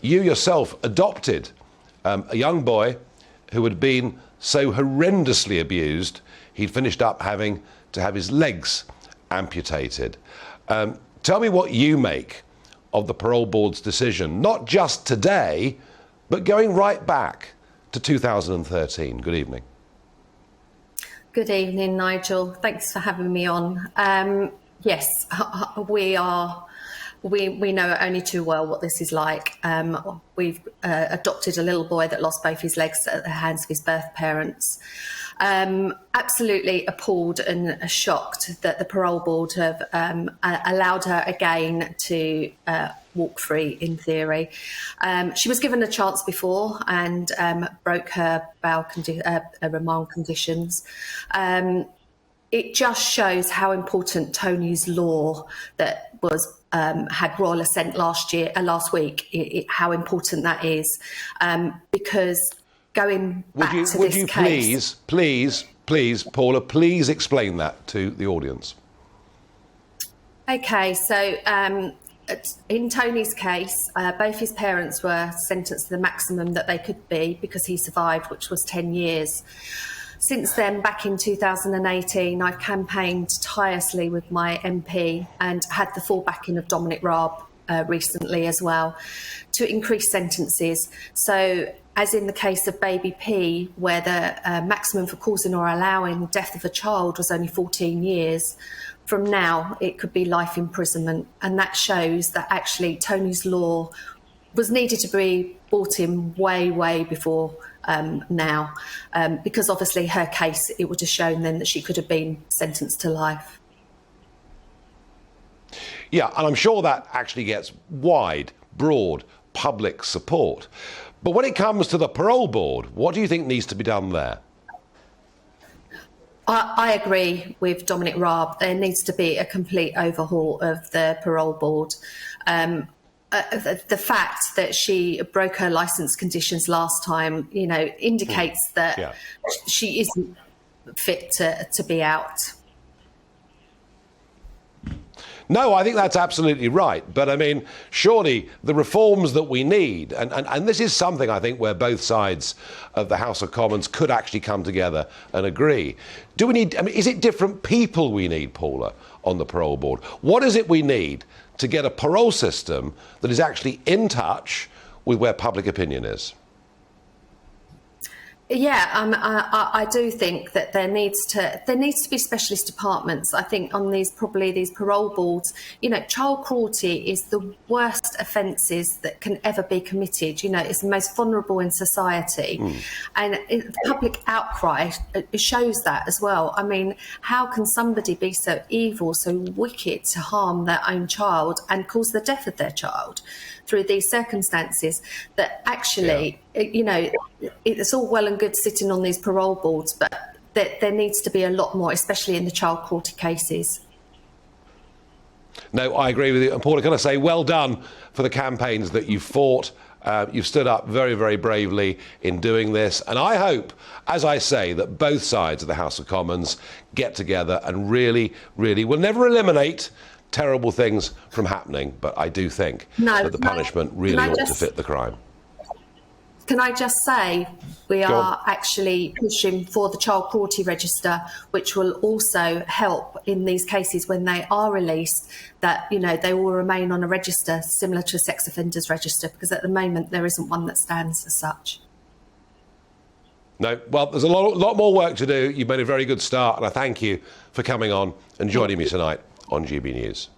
you yourself adopted a young boy who had been so horrendously abused, he'd finished up having to have his legs amputated. Tell me what you make of the Parole Board's decision, not just today, but going right back to 2013. Good evening. Good evening, Nigel. Thanks for having me on. Yes, we know only too well what this is like. We've adopted a little boy that lost both his legs at the hands of his birth parents. Absolutely appalled and shocked that the Parole Board have allowed her again to walk free, in theory. She was given a chance before and broke her remand conditions. It just shows how important Tony's law that was had royal assent last week, how important that is, because going back to this case... Would you please, Paula, please explain that to the audience. OK, so in Tony's case, both his parents were sentenced to the maximum that they could be because he survived, which was 10 years. Since then, back in 2018, I've campaigned tirelessly with my MP and had the full backing of Dominic Raab recently as well to increase sentences. So, as in the case of baby P, where the maximum for causing or allowing the death of a child was only 14 years, from now it could be life imprisonment. And that shows that actually Tony's law was needed to be brought in way before now, because obviously her case, it would have shown then that she could have been sentenced to life. Yeah, and I'm sure that actually gets wide, broad public support. But when it comes to the Parole Board, what do you think needs to be done there? I agree with Dominic Raab. There needs to be a complete overhaul of the Parole Board. The fact that she broke her licence conditions last time, indicates that she isn't fit to be out. No, I think that's absolutely right. But I mean, surely the reforms that we need, and this is something I think where both sides of the House of Commons could actually come together and agree. Is it different people we need, Paula, on the Parole Board? What is it we need to get a parole system that is actually in touch with where public opinion is? Yeah, I do think that there needs to be specialist departments. I think on these parole boards, child cruelty is the worst offences that can ever be committed. It's the most vulnerable in society, and the public outcry shows that as well. I mean, how can somebody be so evil, so wicked to harm their own child and cause the death of their child through these circumstances? That actually, it's all well and good sitting on these parole boards, but there needs to be a lot more, especially in the child cruelty cases. No, I agree with you. And Paula, can I say well done for the campaigns that you've fought. You've stood up very, very bravely in doing this. And I hope, as I say, that both sides of the House of Commons get together and really will never eliminate terrible things from happening. But I do think that the punishment really ought to fit the crime. Can I just say, we are actually pushing for the child cruelty register, which will also help in these cases when they are released, that, they will remain on a register similar to a sex offenders register, because at the moment there isn't one that stands as such. No, well, there's a lot more work to do. You've made a very good start, and I thank you for coming on and joining me tonight on GB News.